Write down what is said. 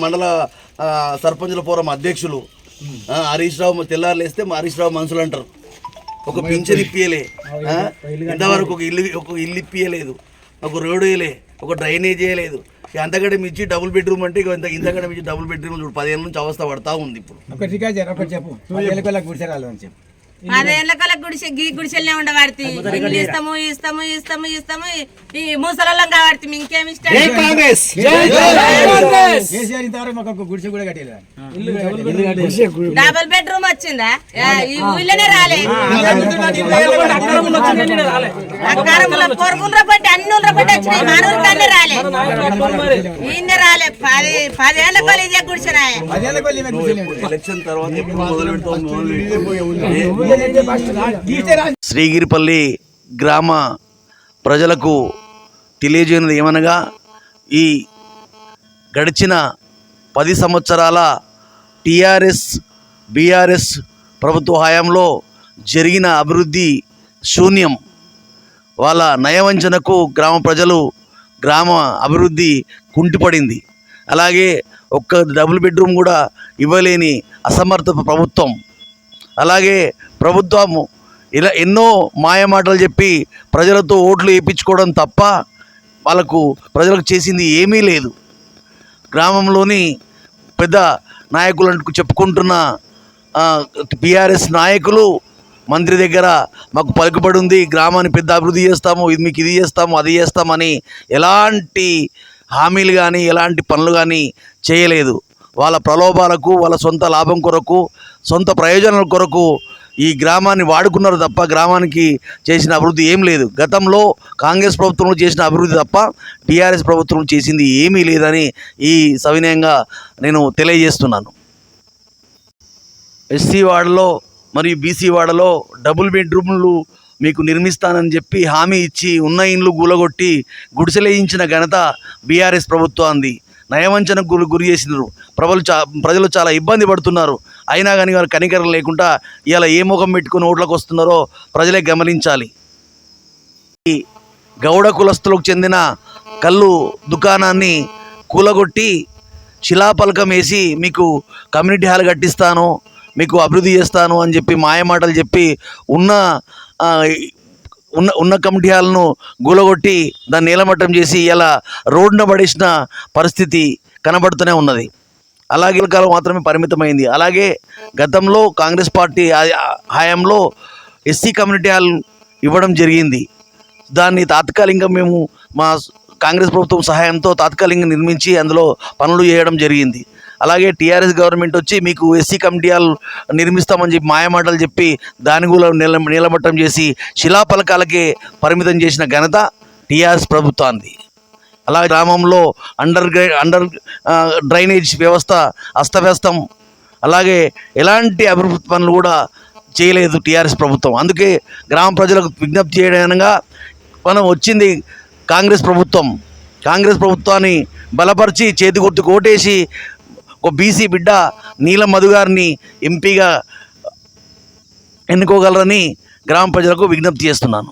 మండల సర్పంచుల ఫోరం అధ్యక్షులు హరీష్ రావు తెల్లారులు వేస్తే హరీష్ రావు మనుషులు అంటారు. ఒక పింఛన్ ఇప్పియలే, ఇంతవరకు ఒక ఇల్లు ఇప్పియలేదు, ఒక రోడ్డు వేయలే, ఒక డ్రైనేజ్ వేయలేదు. అంతకంటే మించి డబుల్ బెడ్రూమ్ అంటే ఇంతకంటే మించి డబుల్ బెడ్రూమ్ 10 ఏళ్ళ నుంచి అవస్థ పడతా ఉంది. ఇప్పుడు 10 ఏళ్ళ కల గుడిసెల్నే ఉండబడితే ఇల్లు ఇస్తాము ఇస్తాము ఇస్తాము ఇస్తాము ఈ ముసలం కాబట్టి ఇంకేమి ఇష్టం. డబుల్ బెడ్రూమ్ వచ్చిందా? ఈ ఊళ్ళోనే రాలే. అక్కారముల పొరుగుల బట్టి అన్ని బట్టి వచ్చినాయి, మానవుల కన్నా రాలే. ఈయన రాలే. 10 ఏళ్ళ కొలి ఇదే గుడిసెనా. ఎలక్షన్ తర్వాత శ్రీగిరిపల్లి గ్రామ ప్రజలకు తెలియజేయనిది ఏమనగా, ఈ గడిచిన 10 సంవత్సరాల టీఆర్ఎస్ బీఆర్ఎస్ ప్రభుత్వ హయాంలో జరిగిన అభివృద్ధి శూన్యం. వాళ్ళ నయవంచనకు గ్రామ అభివృద్ధి కుంటిపడింది. అలాగే ఒక్క డబుల్ బెడ్రూమ్ కూడా ఇవ్వలేని అసమర్థ ప్రభుత్వం. అలాగే ప్రభుత్వం ఇలా ఎన్నో మాయమాటలు చెప్పి ప్రజలతో ఓట్లు వేయించుకోవడం తప్ప ప్రజలకు చేసింది ఏమీ లేదు. గ్రామంలోని పెద్ద నాయకులకు చెప్పుకుంటున్న టీఆర్ఎస్ నాయకులు మంత్రి దగ్గర మాకు పలుకుబడి ఉంది, గ్రామాన్ని పెద్ద అభివృద్ధి చేస్తాము, మీకు ఇది చేస్తాము అది చేస్తామని ఎలాంటి హామీలు కానీ ఎలాంటి పనులు కానీ చేయలేదు. వాళ్ళ ప్రలోభాలకు, వాళ్ళ సొంత లాభం కొరకు, సొంత ప్రయోజనాల కొరకు ఈ గ్రామాన్ని వాడుకున్నారు తప్ప గ్రామానికి చేసిన అభివృద్ధి ఏం లేదు. గతంలో కాంగ్రెస్ ప్రభుత్వంలో చేసిన అభివృద్ధి తప్ప టీఆర్ఎస్ ప్రభుత్వం చేసింది ఏమీ లేదని ఈ సవినయంగా నేను తెలియజేస్తున్నాను. ఎస్సీ వార్డులో మరియు బీసీ వార్డులో డబుల్ బెడ్రూమ్లు మీకు నిర్మిస్తానని చెప్పి హామీ ఇచ్చి ఉన్న ఇండ్లు కూలగొట్టి గుడిసెలేయించిన ఘనత బీఆర్ఎస్ ప్రభుత్వాన్ని. నయవంచనకు గురి చేసినారు. ప్రజలు చాలా ఇబ్బంది పడుతున్నారు. అయినా కానీ వారు కనికరం లేకుండా ఇలా ఏ ముఖం పెట్టుకుని ఓట్లకు వస్తున్నారో ప్రజలే గమనించాలి. ఈ గౌడ కులస్తులకు చెందిన కళ్ళు దుకాణాన్ని కూలగొట్టి శిలాపలకం వేసి మీకు కమ్యూనిటీ హాల్ కట్టిస్తాను, మీకు అభివృద్ధి చేస్తాను అని చెప్పి మాయమాటలు చెప్పి ఉన్న కమిటీ హాల్ను గూలగొట్టి దాన్ని నీలమట్టం చేసి ఇలా రోడ్డున పడేసిన పరిస్థితి కనబడుతూనే ఉన్నది. అలాగే కాలం మాత్రమే పరిమితమైంది. అలాగే గతంలో కాంగ్రెస్ పార్టీ హయాంలో ఎస్సీ కమ్యూనిటీ హాల్ ఇవ్వడం జరిగింది. దాన్ని తాత్కాలికంగా మేము మా కాంగ్రెస్ ప్రభుత్వం సహాయంతో తాత్కాలికంగా నిర్మించి అందులో పనులు చేయడం జరిగింది. అలాగే టీఆర్ఎస్ గవర్నమెంట్ వచ్చి మీకు ఎస్సీ కమిటీ హాల్ నిర్మిస్తామని చెప్పి మాయమాటలు చెప్పి దాని కూడా నీలమట్టం చేసి శిలాపలకాలకే పరిమితం చేసిన ఘనత టీఆర్ఎస్ ప్రభుత్వాన్ని. అలాగే గ్రామంలో అండర్ డ్రైనేజ్ వ్యవస్థ అస్తవ్యస్తం. అలాగే ఎలాంటి అభివృద్ధి పనులు కూడా చేయలేదు టీఆర్ఎస్ ప్రభుత్వం. అందుకే గ్రామ ప్రజలకు విజ్ఞప్తి చేయడంగా మనం వచ్చింది కాంగ్రెస్ ప్రభుత్వం. కాంగ్రెస్ ప్రభుత్వాన్ని బలపరిచి చేతి గుర్తుకు ఓటేసి ఒక బీసీ బిడ్డ నీలం మధు గారిని ఎంపీగా ఎన్నుకోగలరని గ్రామ ప్రజలకు విజ్ఞప్తి చేస్తున్నాను.